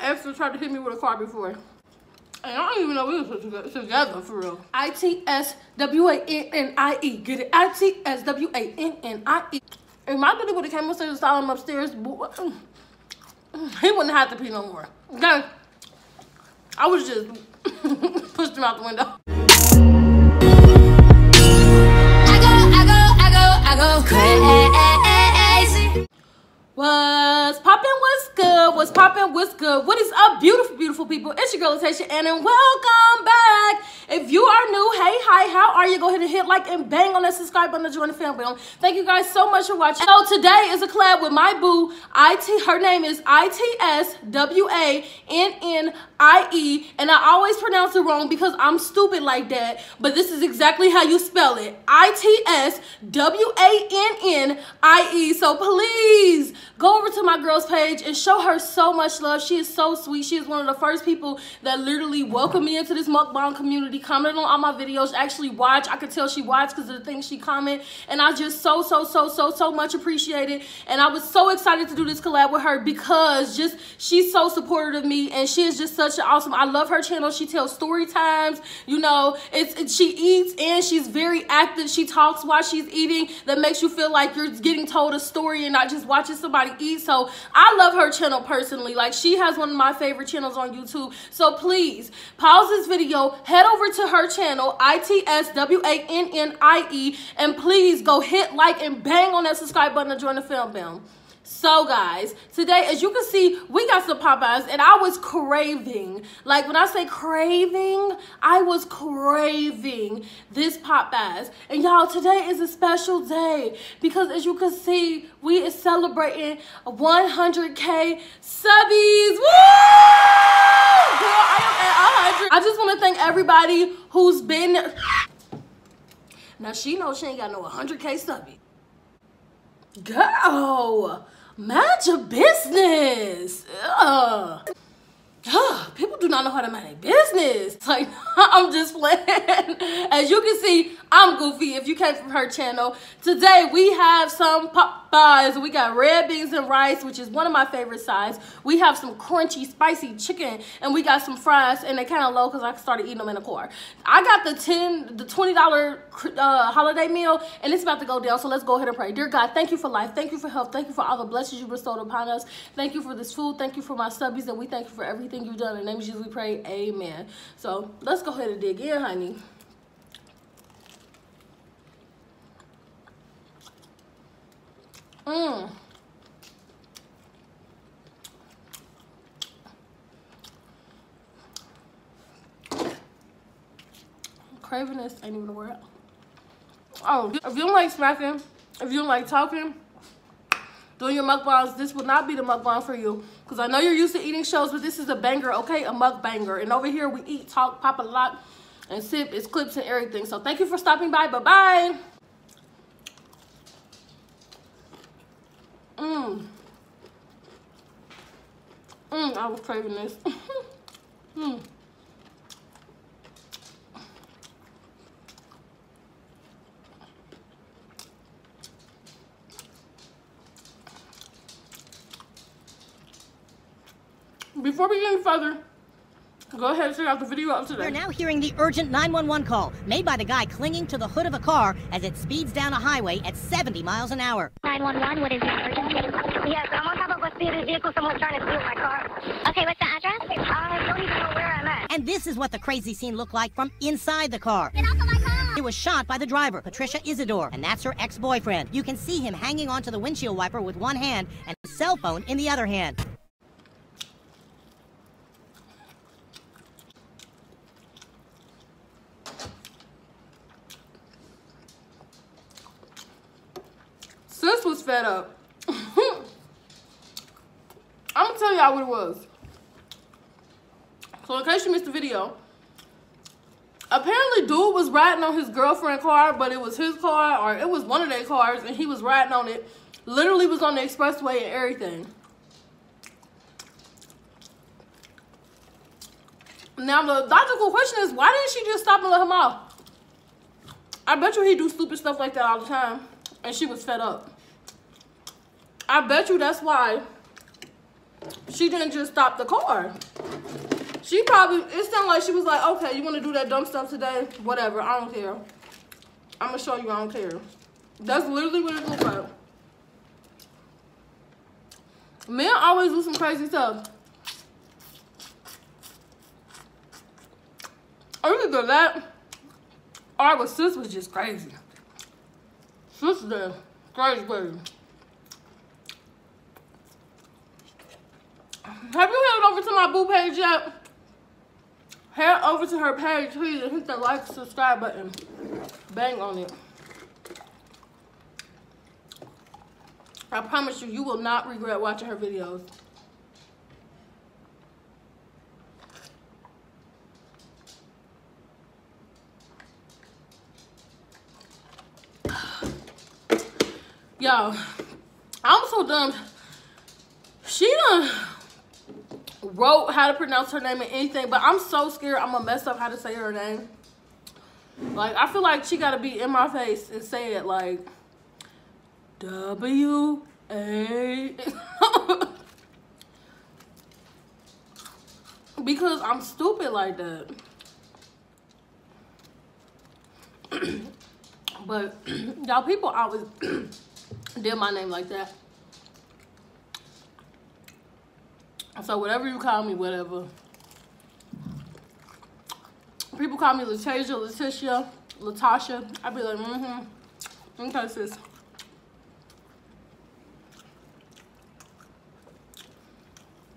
ex tried to hit me with a car before. And I don't even know we were together for real. ITSWANNIE. Get it? ITSWANNIE. If my dude would have came upstairs and saw him upstairs, he wouldn't have to pee no more. Okay? I was just pushed him out the window. I go crazy. What's poppin'? What's good? What's poppin'? What's good? What is up, beautiful, beautiful people? It's your girl, Latasha, and welcome back. If you are new, hey, hi, how are you? Go ahead and hit like and bang on that subscribe button to join the family. Thank you guys so much for watching. So today is a collab with my boo, her name is ITSWANNIE, and I always pronounce it wrong because I'm stupid like that, but this is exactly how you spell it, ITSWANNIE. So please go over to my girl's page and show her so much love. She is so sweet. She is one of the first people that literally welcomed me into this mukbang community, commented on all my videos, actually watched. I could tell she watched because of the things she commented, and I just so much appreciate it. And I was so excited to do this collab with her because just she's so supportive of me, and she is just such an awesome. I love her channel. She tells story times, you know, she eats and she's very active. She talks while she's eating. That makes you feel like you're getting told a story and not just watching somebody eat. So I love her channel personally. Like, she has one of my favorite channels on YouTube. So please pause this video, head over to her channel, ITSWANNIE, and please go hit like and bang on that subscribe button to join the fam. So guys, today, as you can see, we got some Popeyes, and I was craving, like when I say craving, I was craving this Popeyes. And y'all, today is a special day because as you can see, we is celebrating 100K subbies. Woo! Girl, I am at 100. I just want to thank everybody who's been, now she knows she ain't got no 100K subby. Girl, mind your business. People do not know how to mind their business. Like, I'm just playing. As you can see, I'm goofy if you came from her channel. Today, we have some Popeyes. We got red beans and rice, which is one of my favorite sides. We have some crunchy, spicy chicken, and we got some fries, and they're kind of low because I started eating them in the car. I got the $20 holiday meal, and it's about to go down, so let's go ahead and pray. Dear God, thank you for life. Thank you for health. Thank you for all the blessings you bestowed upon us. Thank you for this food. Thank you for my subbies, and we thank you for everything you've done. In the name of Jesus, we pray. Amen. So let's go ahead and dig in, honey. Craving this ain't even a word. Oh, if you don't like smacking, if you don't like talking, doing your mukbangs, this will not be the mukbang for you. Because I know you're used to eating shows, but this is a banger, okay? A mukbanger. And over here, we eat, talk, pop a lot, and sip. It's clips and everything. So thank you for stopping by. Bye-bye. I was craving this. Before we get any further, go ahead and check out the video up today. We're now hearing the urgent 911 call made by the guy clinging to the hood of a car as it speeds down a highway at 70 miles an hour. 911, what is your emergency? Yes, I'm on top of a speeding vehicle. Someone's trying to steal my car. Okay, what's the address? I don't even know where I'm at. And this is what the crazy scene looked like from inside the car. Get off of my car! It was shot by the driver, Patricia Isidore, and that's her ex-boyfriend. You can see him hanging onto the windshield wiper with one hand and his cell phone in the other hand. Sis was fed up. I'm gonna tell y'all what it was. So in case you missed the video, apparently dude was riding on his girlfriend's car, but it was his car, or it was one of their cars, and he was riding on it. Literally was on the expressway and everything. Now the logical question is, why didn't she just stop and let him off? I bet you he do stupid stuff like that all the time, and she was fed up. I bet you that's why she didn't just stop the car. She probably, it sounded like she was like, okay, you want to do that dumb stuff today? Whatever, I don't care. I'm going to show you I don't care. That's literally what it looks like. Men always do some crazy stuff. Either that, or sis was just crazy. Sis is crazy. Have you headed over to my boo page yet? Head over to her page, please, and hit that like, subscribe button. Bang on it. I promise you, you will not regret watching her videos. Yo, I'm so dumb. She done wrote how to pronounce her name and anything, but I'm so scared I'm gonna mess up how to say her name. Like, I feel like she gotta be in my face and say it like W-A. Because I'm stupid like that. But y'all, people always did my name like that. So whatever you call me, whatever. People call me Latasia, Letitia, Latasha. I be like, okay, sis.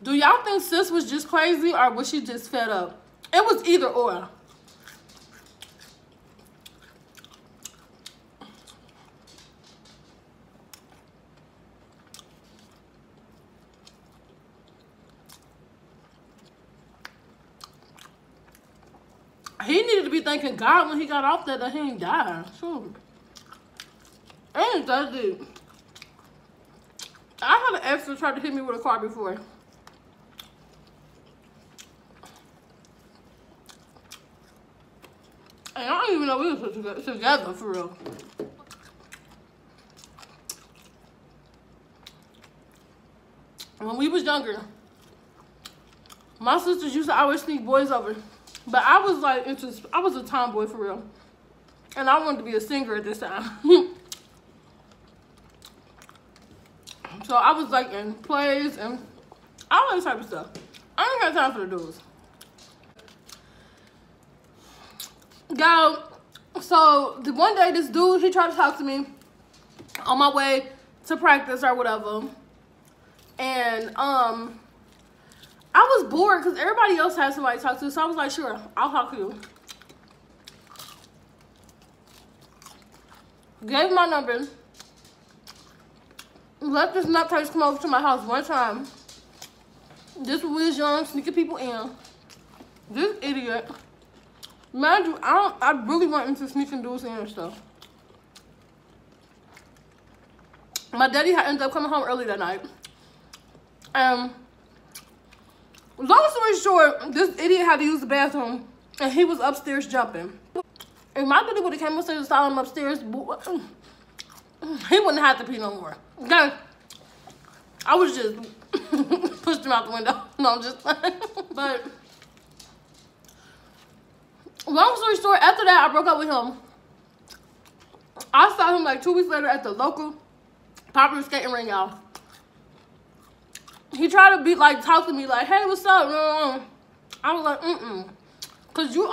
Do y'all think sis was just crazy or was she just fed up? It was either or. He needed to be thanking God when he got off that he ain't died. Sure. Ain't that deep. I had an ex that tried to hit me with a car before. And I don't even know we were together for real. When we was younger, my sisters used to always sneak boys over. But I was like, I was a tomboy for real. And I wanted to be a singer at this time. So I was like in plays and all that type of stuff. I ain't got time for the dudes. Y'all, so the one day this dude, he tried to talk to me on my way to practice or whatever. And I was bored because everybody else had somebody to talk to, so I was like, sure, I'll talk to you. Gave my number. Let this nutcase come over to my house one time. This when we was young, sneaking people in. This idiot. Mind you, I really went into sneaking dudes in and stuff. My daddy had ended up coming home early that night. Long story short, this idiot had to use the bathroom, and he was upstairs jumping. If my daddy would have came upstairs and saw him upstairs, he wouldn't have to pee no more. Okay? I was just pushed him out the window. No, I'm just playing. But long story short, after that, I broke up with him. I saw him like 2 weeks later at the local popular skating ring, y'all. He tried to be like, talk to me like, hey, what's up? I was like, cause you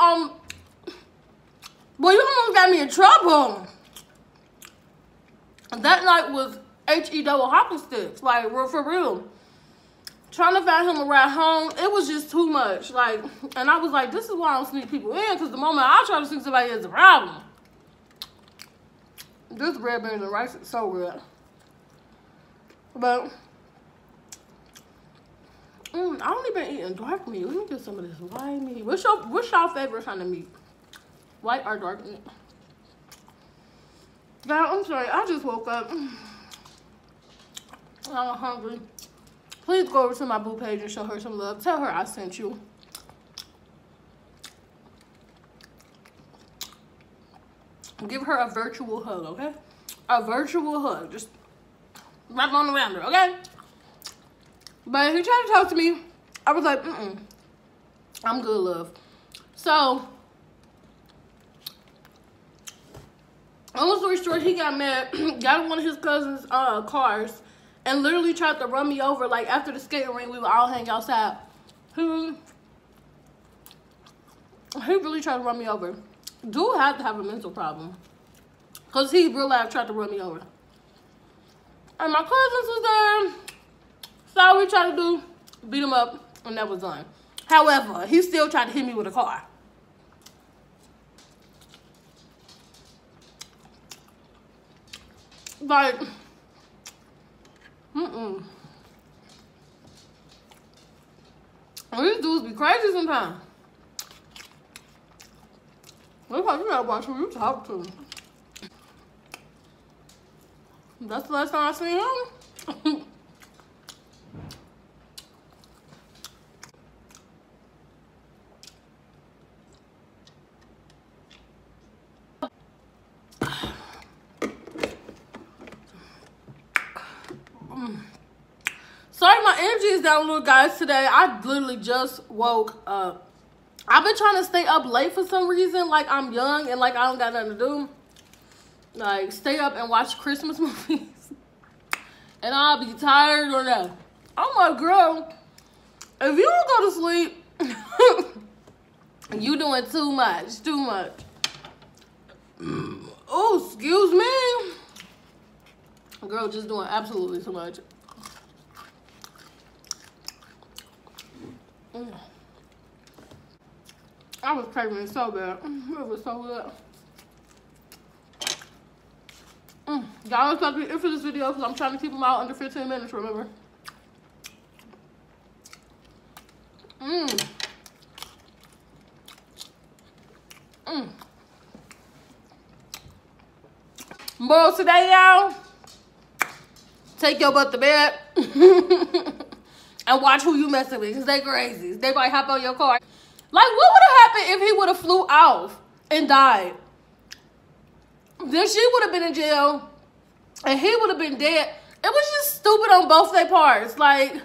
well, you almost got me in trouble. That night was HE double hockey sticks, like for real. Trying to find him a ride home, it was just too much. Like, and I was like, this is why I don't sneak people in, cause the moment I try to sneak somebody, it's a problem. This red beans and rice is so good. But I only been eating dark meat. Let me get some of this white meat. What's y'all favorite kind of meat? White or dark meat? God, I'm sorry. I just woke up. I'm hungry. Please go over to my boo page and show her some love. Tell her I sent you. Give her a virtual hug, okay? A virtual hug. Just wrap on around her, okay? But he tried to talk to me. I was like, I'm good, love. So, long story short, he got mad, got in one of his cousin's cars, and literally tried to run me over. Like, after the skating ring, we would all hang outside. He really tried to run me over. Dude had to have a mental problem. Because he real life tried to run me over. And my cousins was there. So all we tried to do, beat him up, and that was done. However, he still tried to hit me with a car. Like, these dudes be crazy sometimes. That's why you gotta watch who you talk to. That's the last time I seen him. Sorry, my energy is down a little, guys, today. I literally just woke up. I've been trying to stay up late for some reason. Like, I'm young and, like, I don't got nothing to do. Like, stay up and watch Christmas movies. And I'll be tired or no. I'm like, girl, if you don't go to sleep, you doing too much. Too much. Oh, excuse me. Girl, just doing absolutely too much. I was craving it so bad. It was so good. Y'all expect me in for this video because I'm trying to keep them out under 15 minutes, remember? Moral today, y'all, take your butt to bed and watch who you messing with because they crazy. They might hop on your car. Like, what would have happened if he would have flew off and died? Then she would have been in jail and he would have been dead. It was just stupid on both their parts. Like,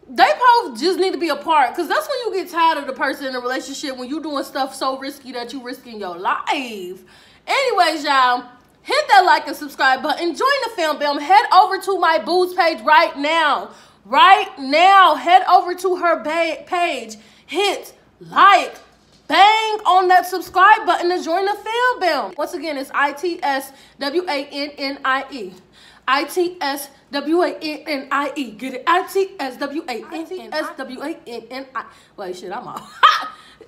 they both just need to be apart because that's when you get tired of the person in a relationship, when you doing stuff so risky that you risking your life. Anyways, y'all, hit that like and subscribe button. Join the fam. Head over to my boo's page right now. Right now. Head over to her page. Hit like, bang on that subscribe button to join the fam. Once again, it's ITSWANNIE. ITSWANNIE. Get it? ITSWANNIE. Wait, shit, I'm off.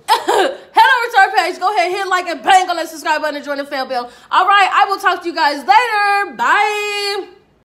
Head over to our page. Go ahead, hit like and bang on that subscribe button to join the fam. All right, I will talk to you guys later. Bye.